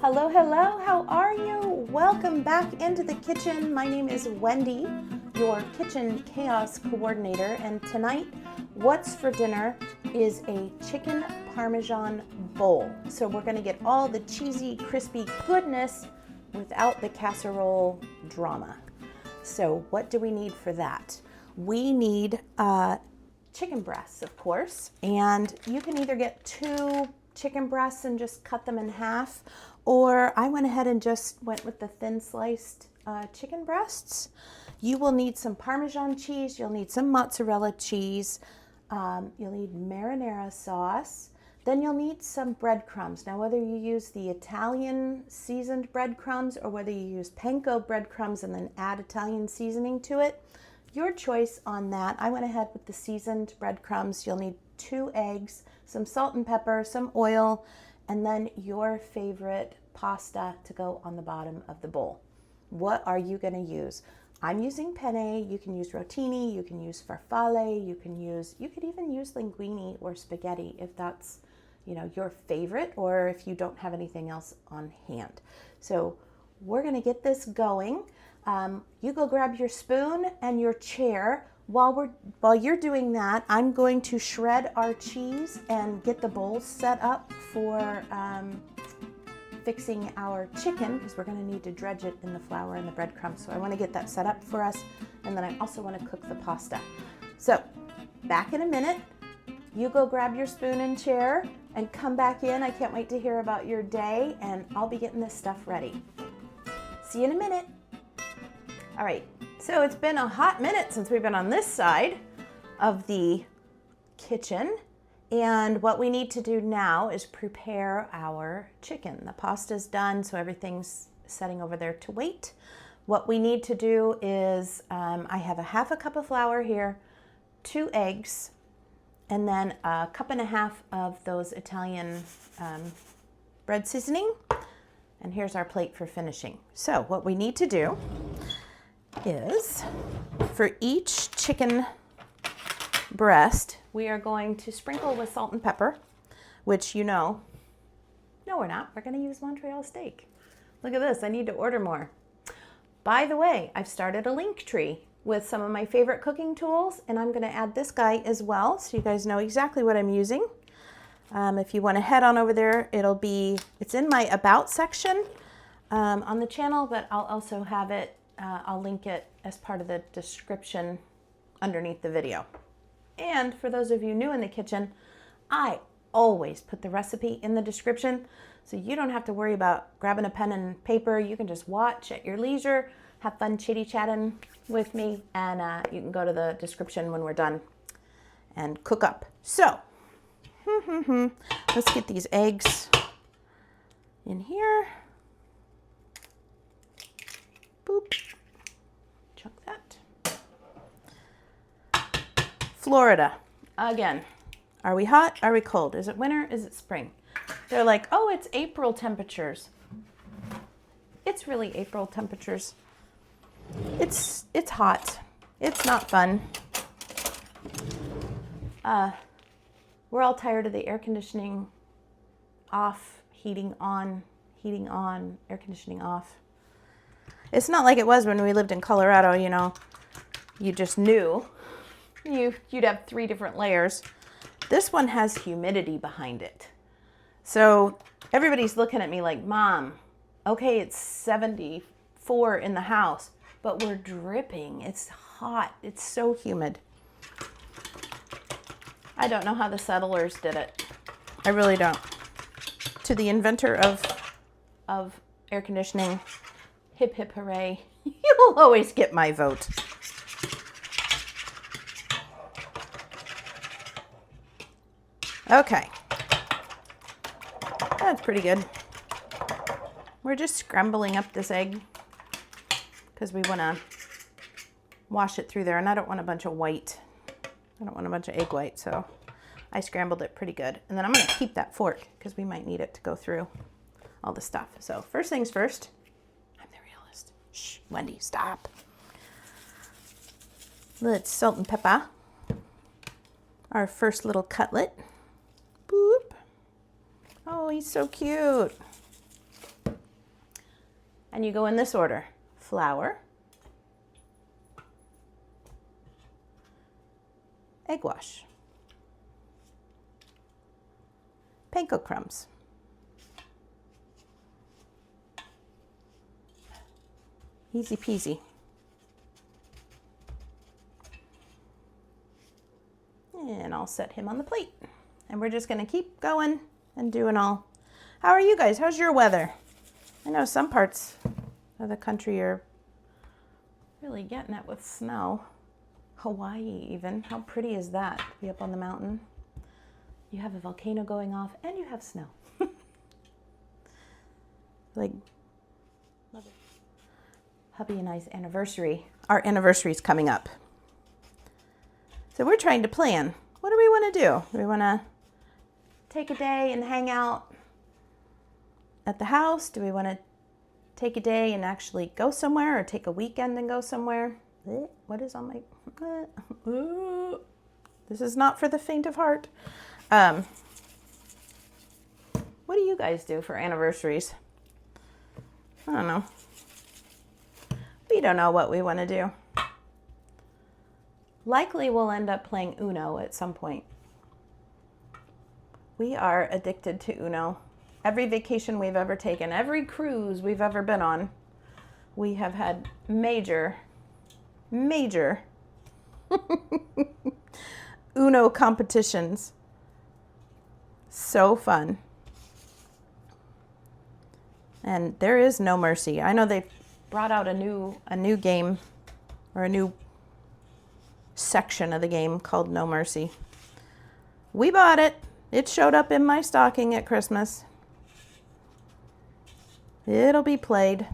Hello, hello, how are you? Welcome back into the kitchen. My name is Wendy, your kitchen chaos coordinator, and tonight, what's for dinner is a chicken parmesan bowl. So we're gonna get all the cheesy, crispy goodness without the casserole drama. So what do we need for that? We need chicken breasts, of course, and you can either get 2 chicken breasts and just cut them in half, or I went ahead and just went with the thin sliced chicken breasts. You will need some Parmesan cheese, you'll need some mozzarella cheese, you'll need marinara sauce, then you'll need some breadcrumbs. Now whether you use the Italian seasoned breadcrumbs or whether you use panko breadcrumbs and then add Italian seasoning to it, your choice on that. I went ahead with the seasoned breadcrumbs. You'll need 2 eggs, some salt and pepper, some oil, and then your favorite pasta to go on the bottom of the bowl. What are you going to use? I'm using penne. You can use rotini, you can use farfalle, you could even use linguine or spaghetti if that's, your favorite, or if you don't have anything else on hand. So we're going to get this going. You go grab your spoon and your chair. While you're doing that, I'm going to shred our cheese and get the bowls set up for fixing our chicken, because we're going to need to dredge it in the flour and the breadcrumbs. So I want to get that set up for us, and then I also want to cook the pasta. So back in a minute. You go grab your spoon and chair and come back in. I can't wait to hear about your day, and I'll be getting this stuff ready. See you in a minute. All right, so it's been a hot minute since we've been on this side of the kitchen, and what we need to do now is prepare our chicken. The pasta's done, so everything's setting over there to wait. What we need to do is, I have a half a cup of flour here, 2 eggs, and then a cup and a half of those Italian bread seasoning, and here's our plate for finishing. So what we need to do is, for each chicken breast, we are going to sprinkle with salt and pepper, which no we're not. We're going to use Montreal steak. Look at this. I need to order more. By the way, I've started a link tree with some of my favorite cooking tools, and I'm going to add this guy as well, so you guys know exactly what I'm using. If you want to head on over there, it's in my About section on the channel, but I'll also have it, I'll link it as part of the description underneath the video. And for those of you new in the kitchen, I always put the recipe in the description, so you don't have to worry about grabbing a pen and paper. You can just watch at your leisure, have fun chitty-chatting with me, and you can go to the description when we're done and cook up. So, let's get these eggs in here. Boop. Chunk that. Florida. Again. Are we hot? Are we cold? Is it winter? Is it spring? They're like, oh, it's April temperatures. It's really April temperatures. It's hot. It's not fun. We're all tired of the air conditioning off, heating on, air conditioning off. It's not like it was when we lived in Colorado, you just knew. You'd have 3 different layers. This one has humidity behind it. So everybody's looking at me like, Mom, okay, it's 74 in the house, but we're dripping. It's hot. It's so humid. I don't know how the settlers did it. I really don't. To the inventor of air conditioning, hip hip hooray. You'll always get my vote. Okay. That's pretty good. We're just scrambling up this egg because we want to wash it through there, and I don't want a bunch of white. I don't want a bunch of egg white, so I scrambled it pretty good. And then I'm going to keep that fork because we might need it to go through all the stuff. So first things first, I'm the realist. Shh, Wendy, stop. Let's salt and pepper our first little cutlet. Boop. Oh, he's so cute. And you go in this order: flour, egg wash, panko crumbs, easy peasy. And I'll set him on the plate. And we're just gonna keep going and doing all. How are you guys? How's your weather? I know some parts of the country are really getting it with snow. Hawaii even. How pretty is that to be up on the mountain? You have a volcano going off and you have snow. Like, love it. Hubby and I's anniversary. Our anniversary is coming up. So we're trying to plan. What do we want to do? Do we want to take a day and hang out at the house? Do we want to take a day and actually go somewhere, or take a weekend and go somewhere? What is on my... This is not for the faint of heart. What do you guys do for anniversaries? I don't know. We don't know what we want to do. Likely we'll end up playing Uno at some point. We are addicted to Uno. Every vacation we've ever taken, every cruise we've ever been on, we have had major Uno competitions. So fun. And there is no mercy. I know they've brought out a new game, or a new section of the game called No Mercy. We bought it. It showed up in my stocking at Christmas. It'll be played.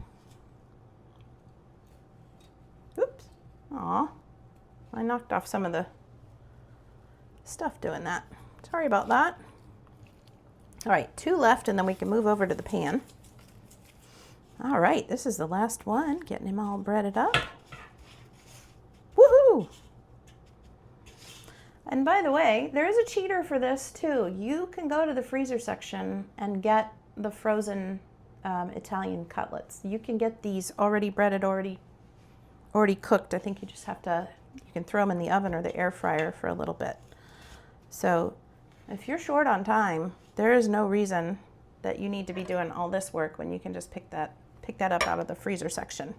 Oops. Aw. I knocked off some of the stuff doing that. Sorry about that. All right, 2 left, and then we can move over to the pan. All right, this is the last one. Getting him all breaded up. Woohoo! And by the way, there is a cheater for this too. You can go to the freezer section and get the frozen Italian cutlets. You can get these already breaded, already cooked. I think you just have to, you can throw them in the oven or the air fryer for a little bit. So if you're short on time, there is no reason that you need to be doing all this work when you can just pick that up out of the freezer section.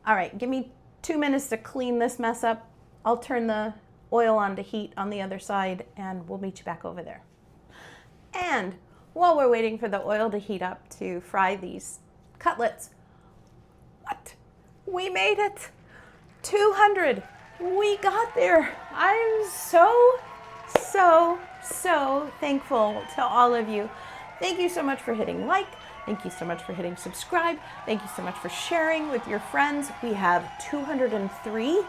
All right, give me 2 minutes to clean this mess up. I'll turn the oil on to heat on the other side, and we'll meet you back over there. And while we're waiting for the oil to heat up to fry these cutlets, what? We made it! 200! We got there! I'm so thankful to all of you. Thank you so much for hitting like. Thank you so much for hitting subscribe. Thank you so much for sharing with your friends. We have 203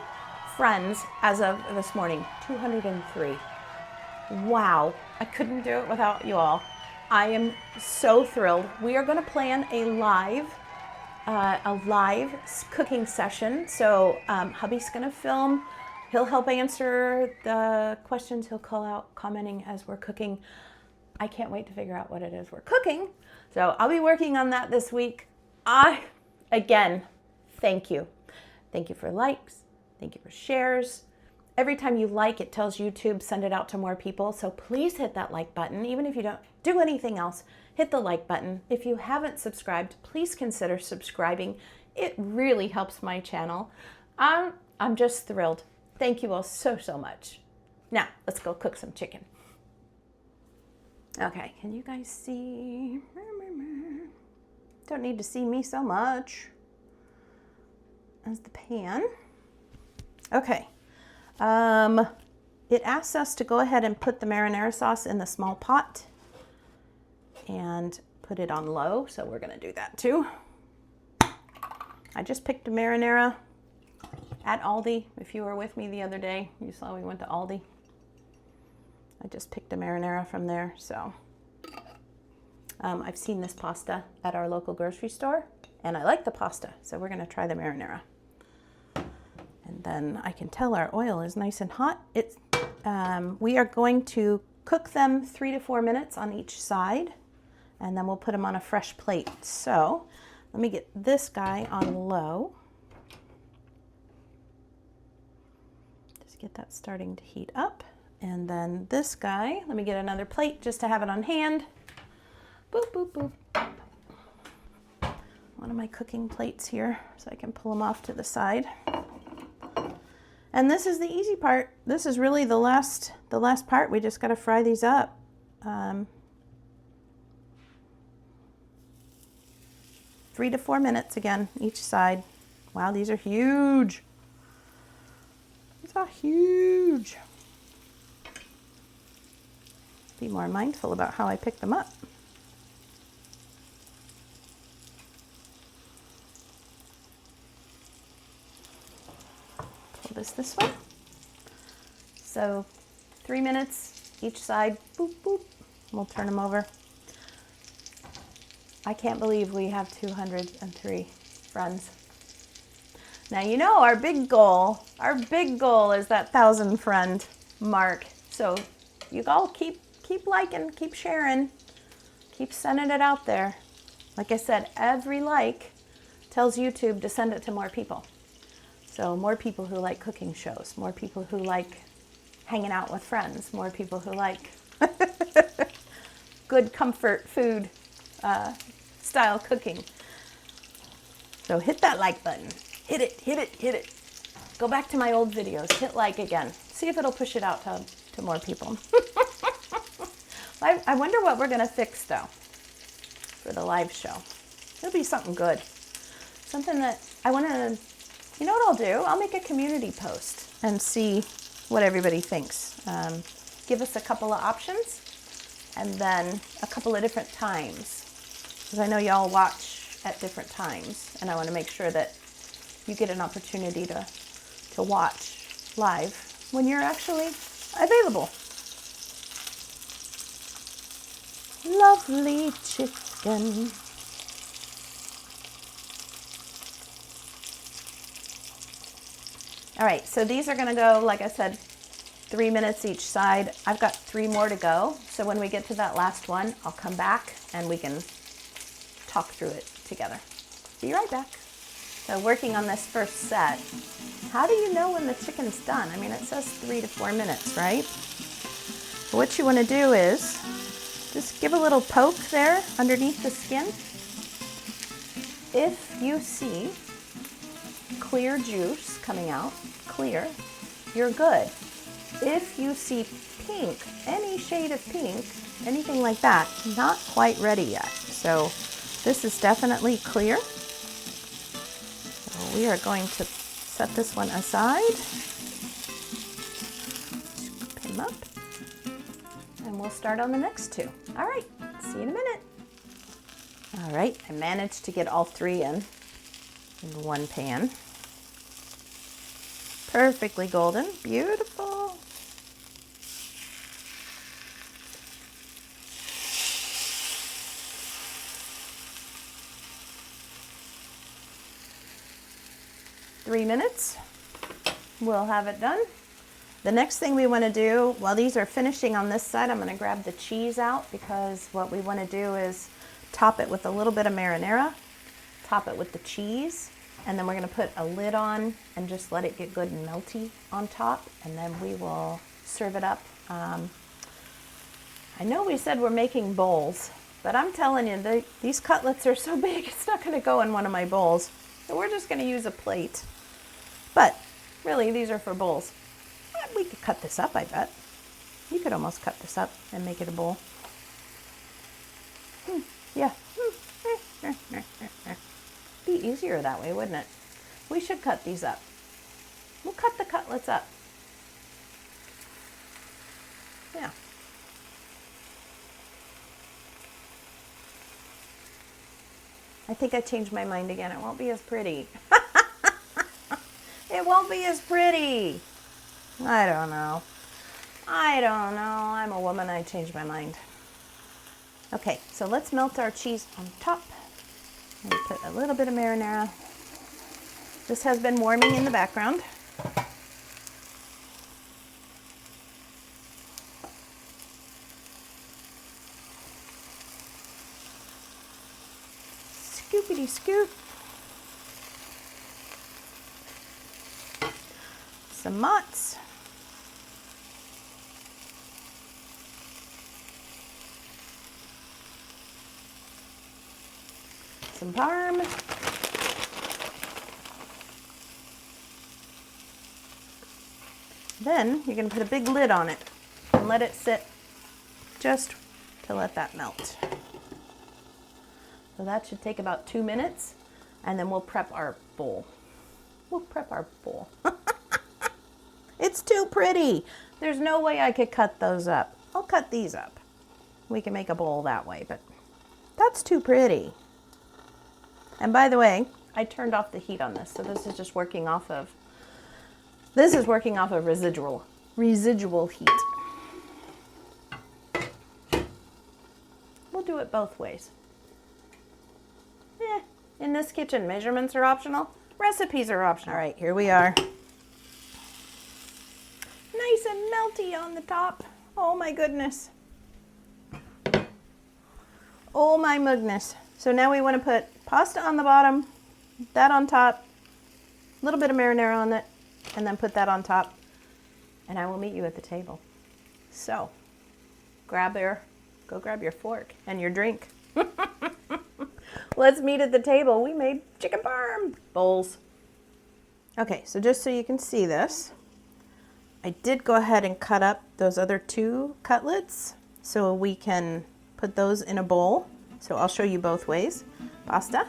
friends as of this morning. 203. Wow. I couldn't do it without you all. I am so thrilled. We are going to plan a live cooking session. So hubby's going to film. He'll help answer the questions. He'll call out commenting as we're cooking. I can't wait to figure out what it is we're cooking. So I'll be working on that this week. Again, thank you. Thank you for likes. Thank you for shares. Every time you like, it tells YouTube, send it out to more people. So please hit that like button. Even if you don't do anything else, hit the like button. If you haven't subscribed, please consider subscribing. It really helps my channel. I'm just thrilled. Thank you all so much. Now, let's go cook some chicken. Okay, can you guys see? Don't need to see me so much. As the pan. Okay. It asks us to go ahead and put the marinara sauce in the small pot and put it on low, so we're gonna do that too. I just picked a marinara at Aldi. If you were with me the other day, you saw we went to Aldi. I just picked a marinara from there, so. I've seen this pasta at our local grocery store, and I like the pasta, so we're gonna try the marinara. And then I can tell our oil is nice and hot. We are going to cook them 3 to 4 minutes on each side, and then we'll put them on a fresh plate. So Let me get this guy on low. Just get that starting to heat up. And then this guy, let me get another plate just to have it on hand. Boop, boop, boop. One of my cooking plates here so I can pull them off to the side. And this is the easy part. This is really the last part. We just got to fry these up. 3 to 4 minutes again, each side. Wow, these are huge. These are huge. Be more mindful about how I pick them up. Pull this way. So 3 minutes each side. Boop, boop. We'll turn them over. I can't believe we have 203 friends. Now, you know, our big goal is that 1,000 friend mark. So you all keep liking, keep sharing, keep sending it out there. Like I said, every like tells YouTube to send it to more people. So more people who like cooking shows, more people who like hanging out with friends, more people who like good comfort food style cooking. So hit that like button. Hit it, hit it, hit it. Go back to my old videos. Hit like again. See if it'll push it out to more people. I wonder what we're going to fix, though, for the live show. It'll be something good. Something that I want to, you know what I'll do? I'll make a community post and see what everybody thinks. Give us a couple of options and then a couple of different times. Because I know y'all watch at different times, and I want to make sure that you get an opportunity to watch live when you're actually available. Lovely chicken. All right, so these are going to go, like I said, 3 minutes each side. I've got 3 more to go. So when we get to that last one, I'll come back and we can talk through it together. Be right back. So working on this first set, how do you know when the chicken's done? I mean, it says 3 to 4 minutes, right? So what you want to do is just give a little poke there underneath the skin. If you see clear juice coming out, clear, you're good. If you see pink, any shade of pink, anything like that, not quite ready yet. So this is definitely clear. So we are going to set this one aside. Scoop him up. And we'll start on the next 2. All right, see you in a minute. All right, I managed to get all 3 in one pan. Perfectly golden, beautiful. Three minutes, we'll have it done. The next thing we want to do, while these are finishing on this side, I'm going to grab the cheese out because what we want to do is top it with a little bit of marinara, top it with the cheese, and then we're going to put a lid on and just let it get good and melty on top, and then we will serve it up. I know we said we're making bowls, but I'm telling you, these cutlets are so big, it's not going to go in one of my bowls. So we're just going to use a plate. But really, these are for bowls. We could cut this up, I bet. You could almost cut this up and make it a bowl. Yeah. Be easier that way, wouldn't it? We should cut these up. We'll cut the cutlets up. Yeah. I think I changed my mind again. It won't be as pretty. It won't be as pretty. I don't know. I'm a woman. I changed my mind. Okay, so let's melt our cheese on top. I'm going to put a little bit of marinara. This has been warming in the background. Scoop. scoopity scoop. Some mozz. Some parm. Then you're going to put a big lid on it and let it sit just to let that melt. So that should take about 2 minutes, and then we'll prep our bowl. It's too pretty. There's no way I could cut those up. I'll cut these up. We can make a bowl that way, but that's too pretty. And by the way, I turned off the heat on this, so this is just working off of residual heat. We'll do it both ways. In this kitchen, measurements are optional, recipes are optional. All right, here we are. Nice and melty on the top. Oh my goodness. Oh my mugness. So now we want to put pasta on the bottom, that on top, a little bit of marinara on it, and then put that on top, and I will meet you at the table. So, go grab your fork and your drink. Let's meet at the table. We made chicken parm bowls. Okay, so just so you can see this, I did go ahead and cut up those other 2 cutlets so we can put those in a bowl. So I'll show you both ways. Pasta,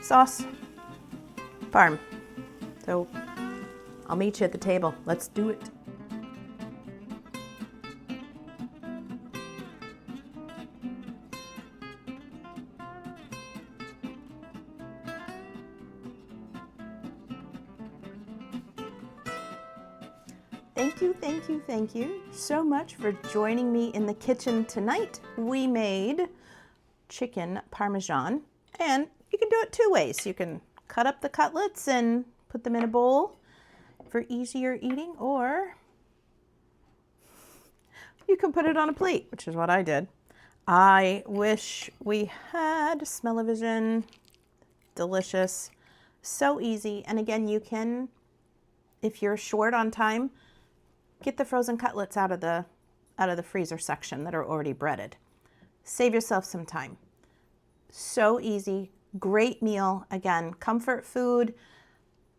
sauce, parm. So I'll meet you at the table. Let's do it. Thank you so much for joining me in the kitchen tonight. We made chicken parmesan, and you can do it 2 ways. You can cut up the cutlets and put them in a bowl for easier eating, or you can put it on a plate, which is what I did. I wish we had smell-o-vision. Delicious, so easy. And again, you can, if you're short on time, get the frozen cutlets out of the freezer section that are already breaded. Save yourself some time. So easy, great meal. Again, comfort food,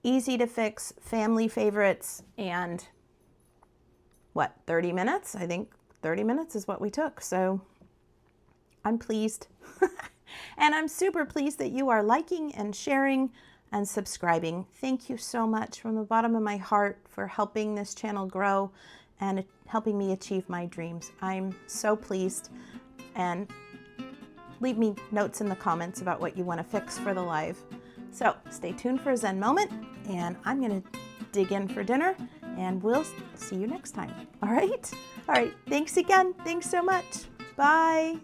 easy to fix, family favorites, and 30 minutes? I think 30 minutes is what we took. So I'm pleased. And I'm super pleased that you are liking and sharing and subscribing. Thank you so much from the bottom of my heart for helping this channel grow and helping me achieve my dreams. I'm so pleased, and leave me notes in the comments about what you want to fix for the live. So stay tuned for a Zen moment, and I'm going to dig in for dinner, and we'll see you next time. All right. Thanks again. Thanks so much. Bye.